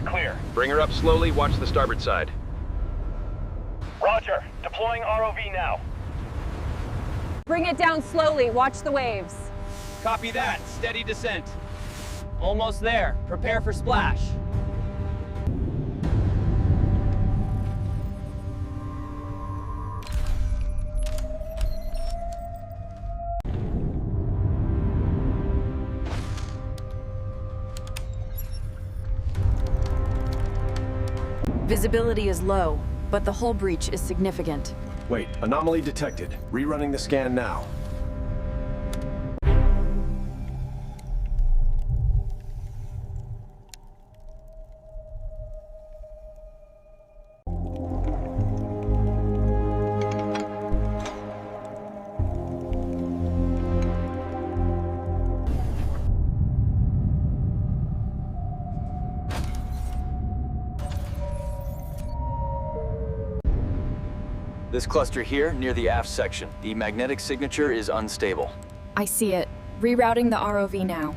clear. Bring her up slowly, watch the starboard side. Roger. Deploying ROV now. Bring it down slowly, watch the waves. Copy that. Steady descent. Almost there. Prepare for splash. Visibility is low, but the hull breach is significant. Wait, anomaly detected. Rerunning the scan now. This cluster here, near the aft section. The magnetic signature is unstable. I see it. Rerouting the ROV now.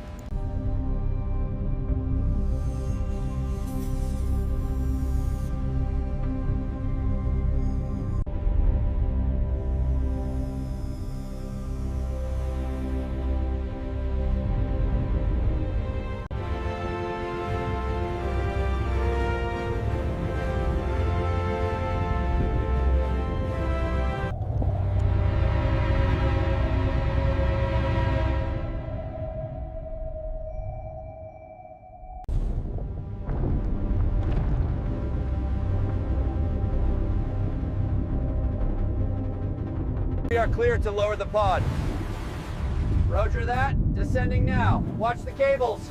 We are clear to lower the pod. Roger that. Descending now. Watch the cables.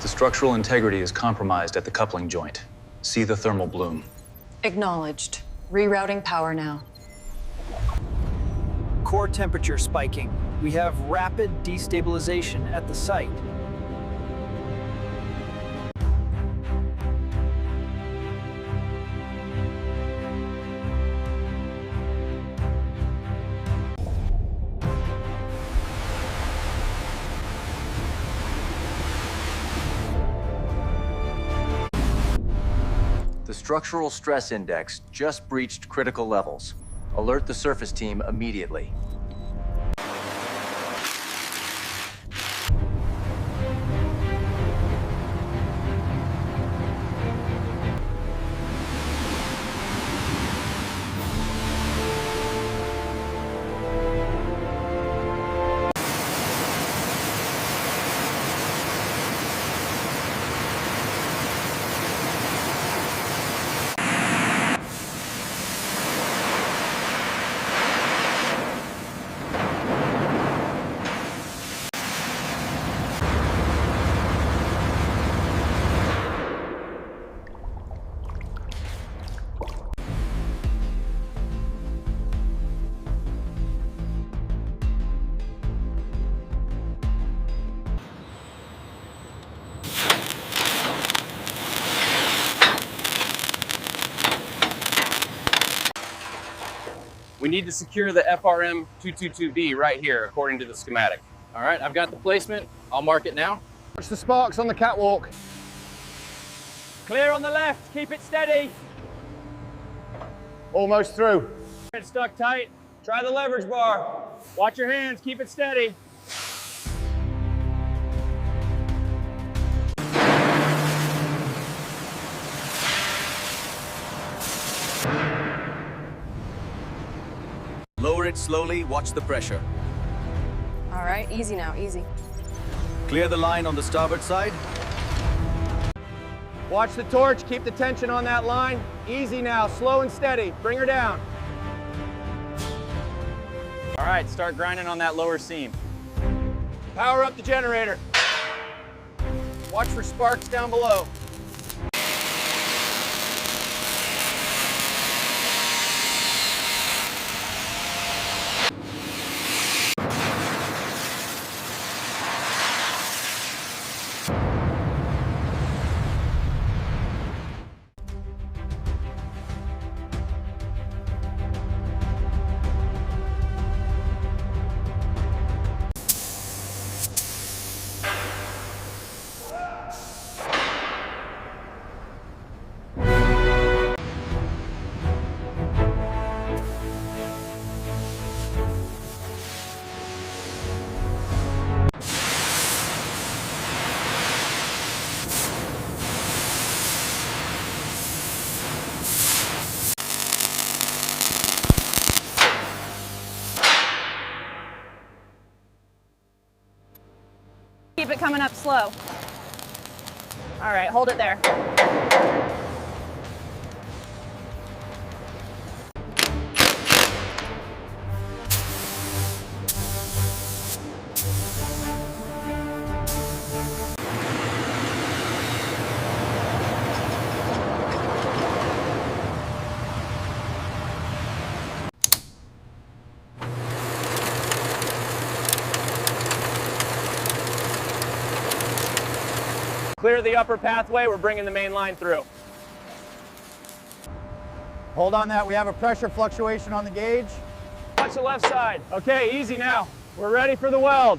The structural integrity is compromised at the coupling joint. See the thermal bloom. Acknowledged. Rerouting power now. Core temperature spiking. We have rapid destabilization at the site. The structural stress index just breached critical levels. Alert the surface team immediately. We need to secure the FRM 222B right here, according to the schematic. All right, I've got the placement. I'll mark it now. Watch the sparks on the catwalk. Clear on the left. Keep it steady. Almost through. It's stuck tight. Try the leverage bar. Watch your hands. Keep it steady. Lower it slowly, watch the pressure. All right, easy now, easy. Clear the line on the starboard side. Watch the torch, keep the tension on that line. Easy now, slow and steady. Bring her down. All right, start grinding on that lower seam. Power up the generator. Watch for sparks down below. Keep it coming up slow. All right, hold it there. Clear the upper pathway. We're bringing the main line through. Hold on that, we have a pressure fluctuation on the gauge. Watch the left side. Okay, easy now. We're ready for the weld.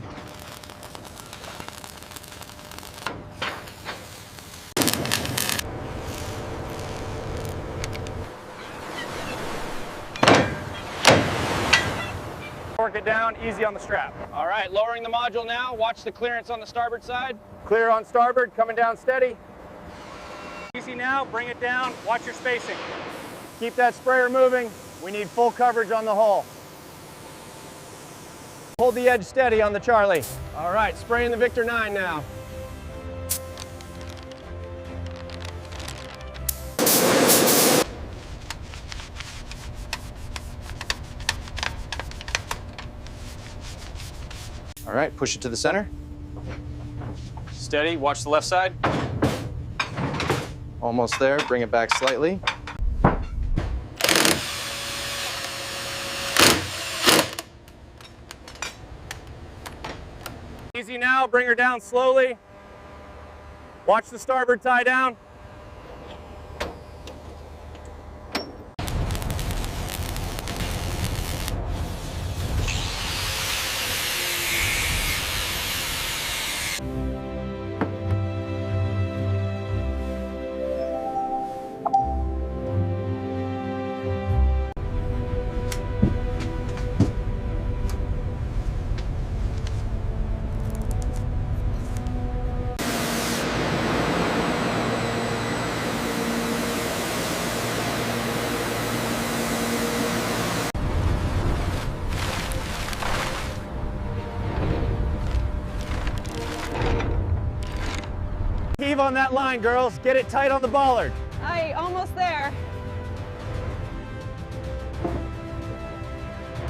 Work it down, easy on the strap. All right, lowering the module now. Watch the clearance on the starboard side. Clear on starboard, coming down steady. Easy now, bring it down. Watch your spacing. Keep that sprayer moving. We need full coverage on the hull. Hold the edge steady on the Charlie. All right, spraying the Victor 9 now. All right, push it to the center. Steady, watch the left side. Almost there, bring it back slightly. Easy now, bring her down slowly. Watch the starboard tie down. Heave on that line, girls. Get it tight on the bollard. Aye, almost there.